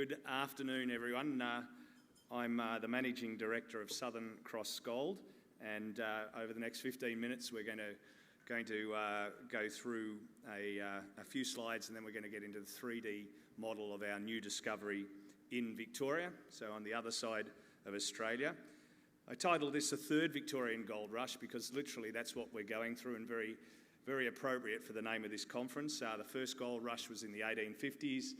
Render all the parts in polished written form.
Good afternoon, everyone. I'm the Managing Director of Southern Cross Gold, and over the next 15 minutes we're going to go through a few slides, and then we're going to get into the 3D model of our new discovery in Victoria, so on the other side of Australia. I titled this the third Victorian gold rush because literally that's what we're going through, and very appropriate for the name of this conference. The first gold rush was in the 1850s,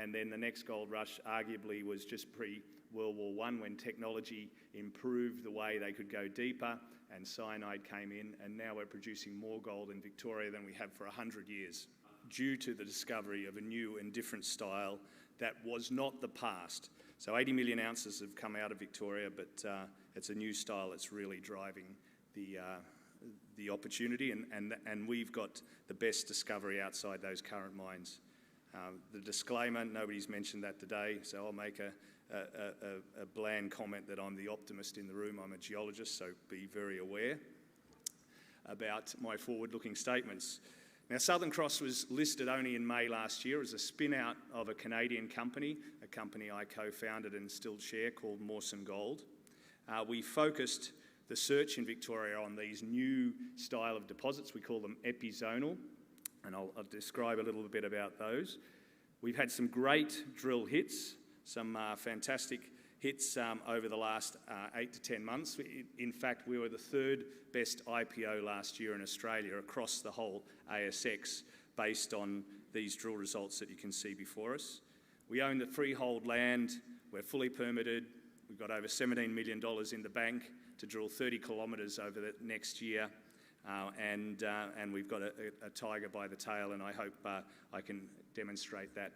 and then the next gold rush arguably was just pre-World War I, when technology improved the way they could go deeper and cyanide came in, and now we're producing more gold in Victoria than we have for 100 years, due to the discovery of a new and different style that was not the past. So 80 million ounces have come out of Victoria, but it's a new style that's really driving the opportunity, and we've got the best discovery outside those current mines. The disclaimer, nobody's mentioned that today, so I'll make a bland comment that I'm the optimist in the room. I'm a geologist, so be very aware about my forward-looking statements. Now, Southern Cross was listed only in May last year as a spin-out of a Canadian company, a company I co-founded and still chair, called Mawson Gold. We focused the search in Victoria on these new style of deposits. We call them epizonal, and I'll describe a little bit about those. We've had some great drill hits, some fantastic hits over the last 8 to 10 months. In fact, we were the third best IPO last year in Australia across the whole ASX, based on these drill results that you can see before us. We own the freehold land, we're fully permitted, we've got over $17 million in the bank to drill 30 kilometres over the next year. And we've got a tiger by the tail, and I hope I can demonstrate that.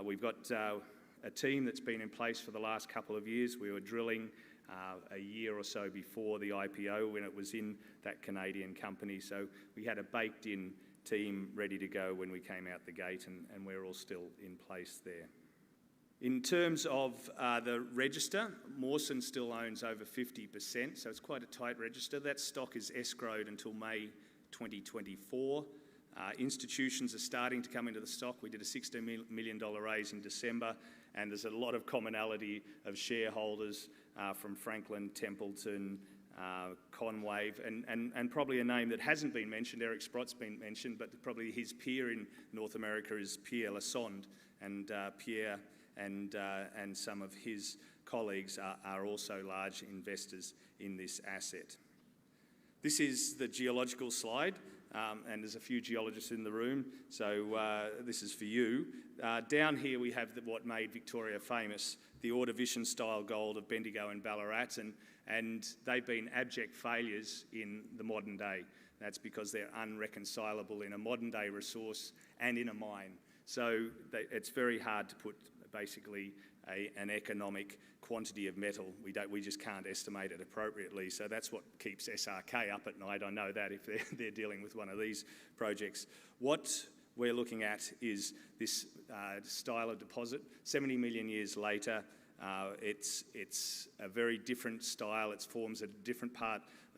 We've got a team that's been in place for the last couple of years. We were drilling a year or so before the IPO, when it was in that Canadian company, so we had a baked-in team ready to go when we came out the gate, and we're all still in place there. In terms of the register, Mawson still owns over 50%, so it's quite a tight register. That stock is escrowed until May 2024. Institutions are starting to come into the stock. We did a $16 million raise in December, and there's a lot of commonality of shareholders from Franklin Templeton, Conwave, and probably a name that hasn't been mentioned. Eric Sprott's been mentioned, but probably his peer in North America is Pierre Lassonde, and Pierre and some of his colleagues are also large investors in this asset. This is the geological slide, and there's a few geologists in the room, so this is for you. Down here we have what made Victoria famous, the Ordovician style gold of Bendigo and Ballarat, and they've been abject failures in the modern day. That's because they're unreconcilable in a modern day resource and in a mine. So it's very hard to put basically an economic quantity of metal. We just can't estimate it appropriately. So that's what keeps SRK up at night. I know that if they're dealing with one of these projects. What we're looking at is this style of deposit. 70 million years later, it's a very different style. It forms at a different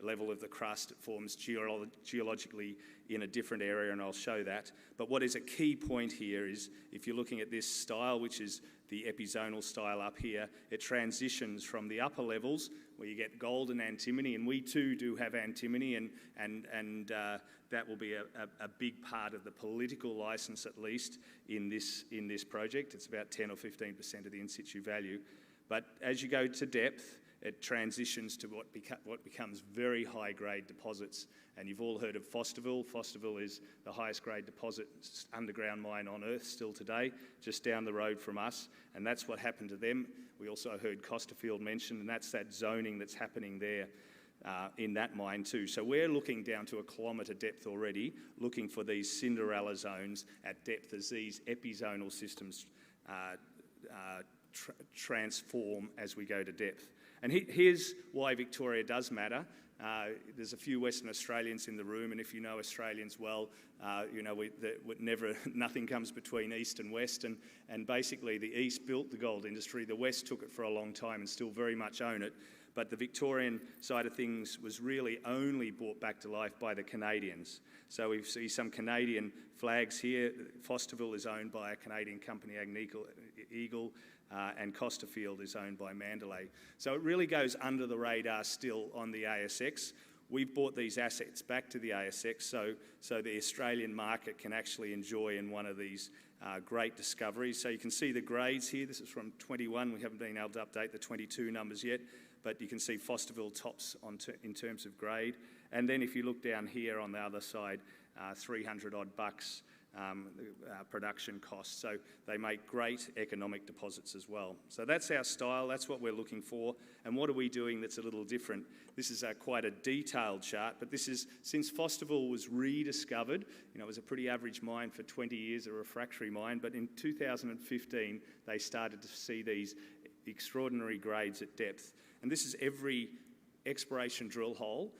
level of the crust. It forms geologically in a different area, and I'll show that. But what is a key point here is, if you're looking at this style, which is the epizonal style up here, it transitions from the upper levels where you get gold and antimony, and we too do have antimony, and that will be a big part of the political license, at least in this project. It's about 10 or 15% of the in situ value. But as you go to depth, it transitions to what becomes very high-grade deposits. And you've all heard of Fosterville. Fosterville is the highest grade deposit underground mine on Earth still today, just down the road from us. And that's what happened to them. We also heard Costerfield mentioned, and that's that zoning that's happening there in that mine too. So we're looking down to a kilometre depth already, looking for these Cinderella zones at depth as these epizonal systems transform as we go to depth. And here's why Victoria does matter. There's a few Western Australians in the room, and if you know Australians well, you know nothing comes between East and West, and basically the East built the gold industry, the West took it for a long time and still very much own it. but the Victorian side of things was really only brought back to life by the Canadians. So we see some Canadian flags here. Fosterville is owned by a Canadian company, Agnico Eagle, and Costerfield is owned by Mandalay. So it really goes under the radar still on the ASX. We've brought these assets back to the ASX so the Australian market can actually enjoy in one of these great discoveries. So you can see the grades here. This is from 21. We haven't been able to update the 22 numbers yet, but you can see Fosterville tops in terms of grade. And then if you look down here on the other side, 300 odd bucks production costs. So they make great economic deposits as well. So that's our style, that's what we're looking for. And what are we doing that's a little different? This is quite a detailed chart, but this is, since Fosterville was rediscovered, you know, it was a pretty average mine for 20 years, a refractory mine, but in 2015, they started to see these extraordinary grades at depth. And this is every exploration drill hole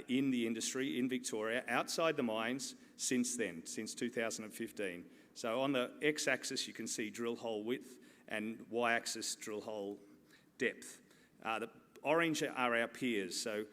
in the industry in Victoria, outside the mines, since then, since 2015. So on the x-axis you can see drill hole width and y-axis drill hole depth. The orange are our peers, so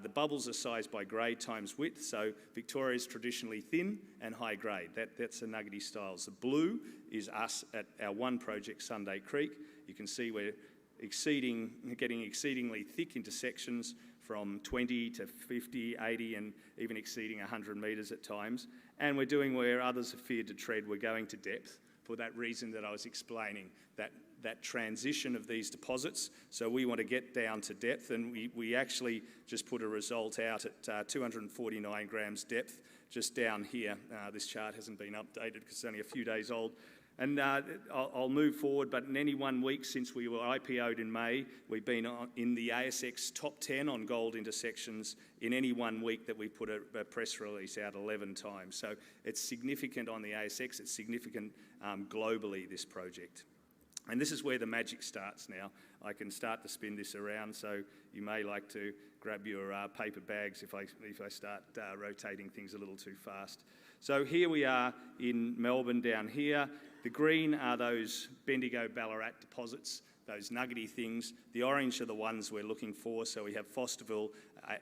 the bubbles are sized by grade times width, so Victoria is traditionally thin and high grade. That's the nuggety styles. The blue is us at our one project, Sunday Creek. You can see we're getting exceedingly thick intersections from 20 to 50, 80 and even exceeding 100 metres at times. And we're doing where others have feared to tread, we're going to depth for that reason that I was explaining, that transition of these deposits. So we want to get down to depth, and we actually just put a result out at 249 grams depth just down here. This chart hasn't been updated because it's only a few days old. And I'll move forward, but in any 1 week since we were IPO'd in May, we've been in the ASX top 10 on gold intersections in any 1 week that we put a press release out 11 times. So it's significant on the ASX, it's significant globally, this project. And this is where the magic starts now. I can start to spin this around, so you may like to grab your paper bags if I start rotating things a little too fast. So here we are in Melbourne down here. The green are those Bendigo Ballarat deposits, those nuggety things. The orange are the ones we're looking for. So we have Fosterville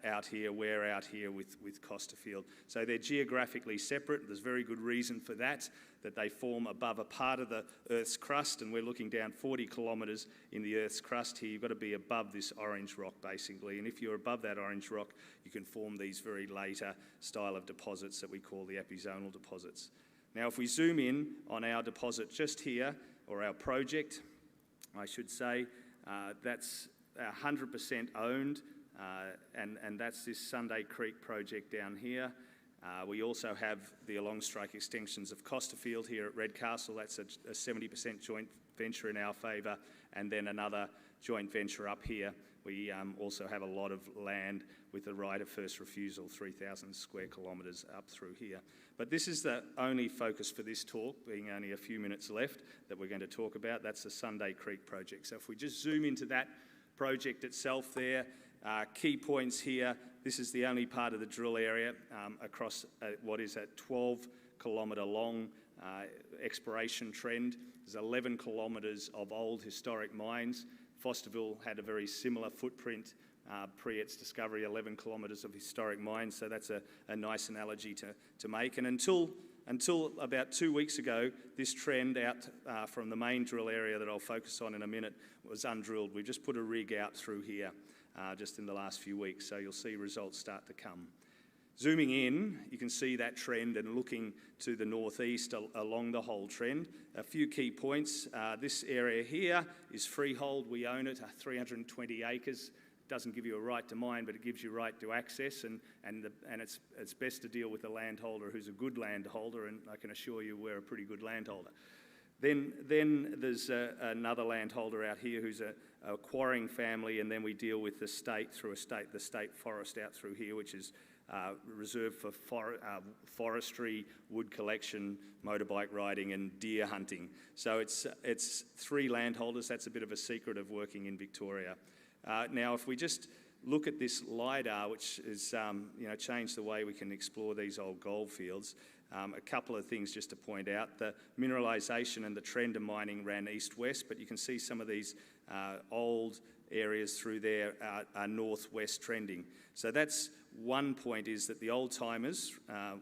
out here, we're out here with Costerfield. So they're geographically separate. There's very good reason for that they form above a part of the Earth's crust, and we're looking down 40 kilometres in the Earth's crust here. You've got to be above this orange rock, basically. And if you're above that orange rock, you can form these very later style of deposits that we call the epizonal deposits. Now, if we zoom in on our deposit just here, or our project, I should say, that's 100% owned, and that's this Sunday Creek project down here. We also have the along strike extensions of Costerfield here at Redcastle. That's a 70% joint venture in our favour, and then another joint venture up here. We also have a lot of land with the right of first refusal, 3,000 square kilometres up through here. But this is the only focus for this talk, being only a few minutes left, that we're going to talk about. That's the Sunday Creek project. So if we just zoom into that project itself there, key points here. This is the only part of the drill area across what is a 12-kilometre long exploration trend. There's 11 kilometres of old historic mines. Fosterville had a very similar footprint pre its discovery, 11 kilometres of historic mines, so that's a nice analogy to make. And until about 2 weeks ago, this trend out from the main drill area that I'll focus on in a minute was undrilled. We just put a rig out through here just in the last few weeks, so you'll see results start to come. Zooming in, you can see that trend, and looking to the northeast along the whole trend. A few key points. This area here is freehold. We own it, 320 acres. Doesn't give you a right to mine, but it gives you right to access, and it's best to deal with a landholder who's a good landholder, and I can assure you we're a pretty good landholder. Then there's another landholder out here who's a quarrying family, and then we deal with the state through the state forest out through here, which is reserved for forestry, wood collection, motorbike riding and deer hunting. So it's three landholders. That's a bit of a secret of working in Victoria. Now, if we just look at this LiDAR, which has changed the way we can explore these old gold fields, a couple of things just to point out. The mineralisation and the trend of mining ran east-west, but you can see some of these old areas through there are northwest trending. So that's one point, is that the old timers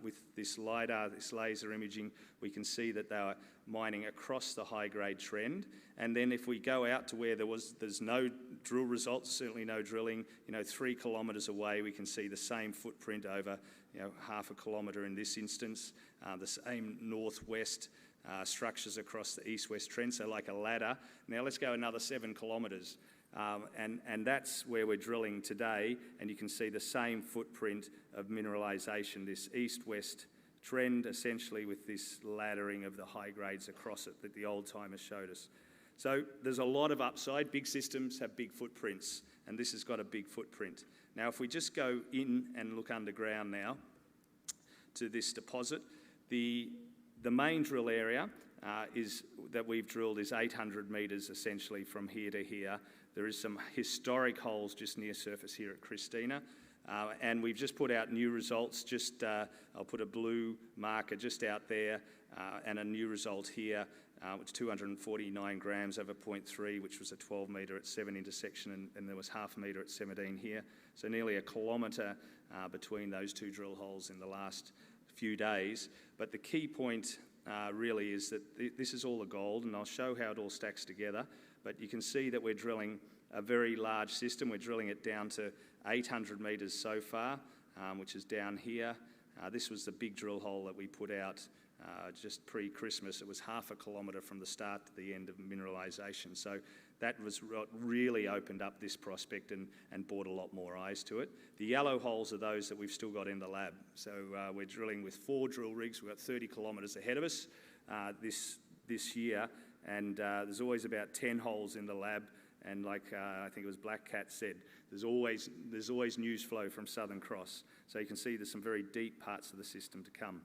with this LiDAR, this laser imaging, we can see that they are mining across the high grade trend. And then if we go out to where there's no drill results, certainly no drilling, 3 kilometres away, we can see the same footprint over, half a kilometre in this instance, the same northwest structures across the east-west trend, so like a ladder. Now let's go another 7 kilometres. And that's where we're drilling today, and you can see the same footprint of mineralisation, this east-west trend, essentially, with this laddering of the high grades across it that the old timers showed us. So there's a lot of upside. Big systems have big footprints, and this has got a big footprint. Now, if we just go in and look underground now to this deposit, the main drill area that we've drilled is 800 metres essentially from here to here. There is some historic holes just near surface here at Christina, and we've just put out new results. I'll put a blue marker just out there, and a new result here, which 249 grams over 0.3, which was a 12 metre at 7 intersection, and there was half a metre at 17 here. So nearly a kilometre between those two drill holes in the last few days. But the key point really is that this is all the gold, and I'll show how it all stacks together. But you can see that we're drilling a very large system. We're drilling it down to 800 metres so far, which is down here. This was the big drill hole that we put out just pre-Christmas. It was half a kilometre from the start to the end of mineralisation. So that was what really opened up this prospect and brought a lot more eyes to it. The yellow holes are those that we've still got in the lab. So we're drilling with 4 drill rigs. We've got 30 kilometres ahead of us this year, and there's always about 10 holes in the lab. And like I think it was Black Cat said, there's always news flow from Southern Cross. So you can see there's some very deep parts of the system to come.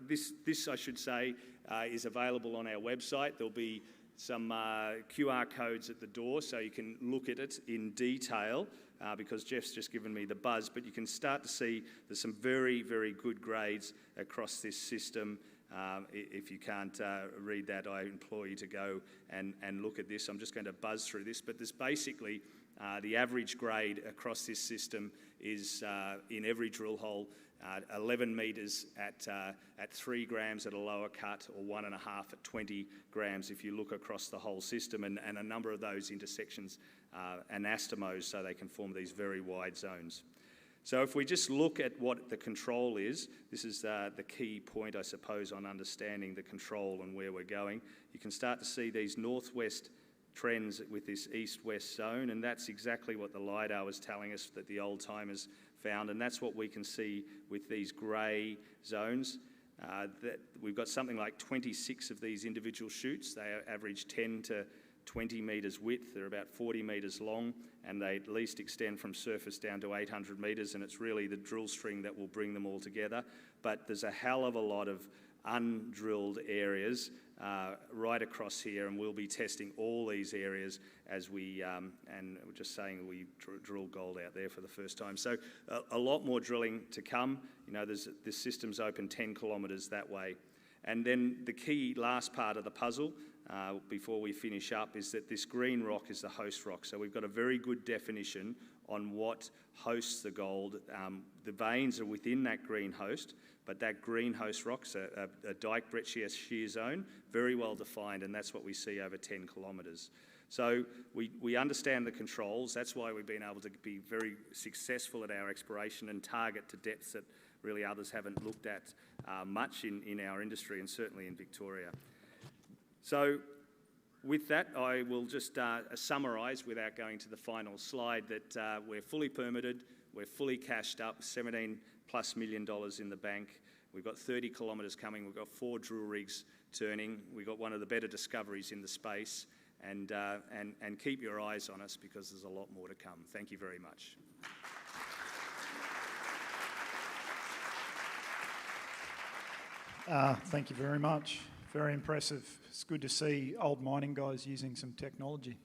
This I should say, is available on our website. There'll be some QR codes at the door so you can look at it in detail, because Jeff's just given me the buzz, but you can start to see there's some very, very good grades across this system. If you can't read that, I implore you to go and look at this. I'm just going to buzz through this, but there's basically the average grade across this system is in every drill hole 11 metres at 3 grams at a lower cut, or 1.5 at 20 grams if you look across the whole system, and a number of those intersections anastomose, so they can form these very wide zones. So if we just look at what the control is, this is the key point, I suppose, on understanding the control and where we're going. You can start to see these northwest trends with this east-west zone, and that's exactly what the LiDAR was telling us that the old timers found, and that's what we can see with these grey zones. That we've got something like 26 of these individual chutes. They average 10 to 20 metres width. They're about 40 metres long, and they at least extend from surface down to 800 metres, and it's really the drill string that will bring them all together. But there's a hell of a lot of undrilled areas right across here, and we'll be testing all these areas as we, and we're just saying we drill gold out there for the first time. So a lot more drilling to come. This system's open 10 kilometres that way. And then the key last part of the puzzle, before we finish up, is that this green rock is the host rock. So we've got a very good definition on what hosts the gold. The veins are within that green host, but that green host rock's a dike-breccias shear zone, very well defined, and that's what we see over 10 kilometres. So we understand the controls. That's why we've been able to be very successful at our exploration and target to depths that really others haven't looked at much in our industry, and certainly in Victoria. So with that, I will just summarise, without going to the final slide, that we're fully permitted, we're fully cashed up, $17+ million in the bank. We've got 30 kilometres coming. We've got 4 drill rigs turning. We've got one of the better discoveries in the space, and keep your eyes on us, because there's a lot more to come. Thank you very much. Thank you very much. Very impressive. It's good to see old mining guys using some technology.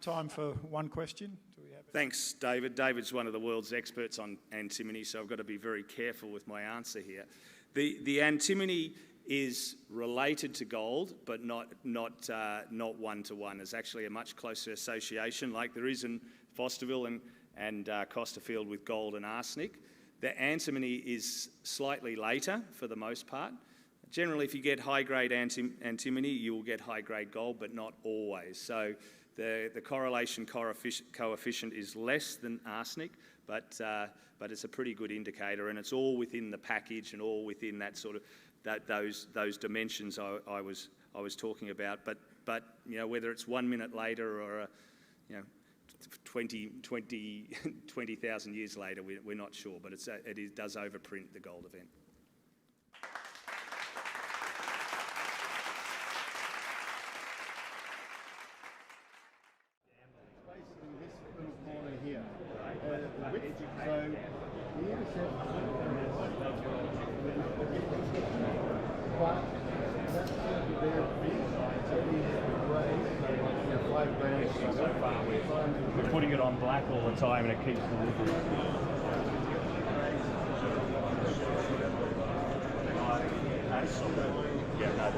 Time for one question. Do we have Thanks, David. David's one of the world's experts on antimony, so I've got to be very careful with my answer here. The antimony is related to gold, but not one-to-one. There's actually a much closer association, like there is in Fosterville and Costerfield with gold and arsenic. The antimony is slightly later for the most part. Generally, if you get high-grade antimony, you will get high-grade gold, but not always. So the correlation coefficient is less than arsenic, but it's a pretty good indicator, and it's all within the package and all within that sort of those dimensions I was talking about. But you know, whether it's 1 minute later or 20,000 years later, we're not sure, but it does overprint the gold event. Basically this little corner here. The width, so the intercept, but that's going to be there big, so the grade, so like 5 grams. So far we're putting it on black all the time and it keeps the liquid. Yeah, no,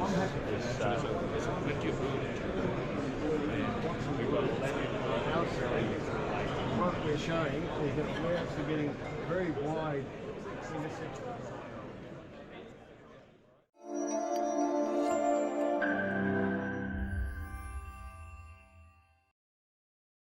What we're showing is that we're actually getting very wide intercepts.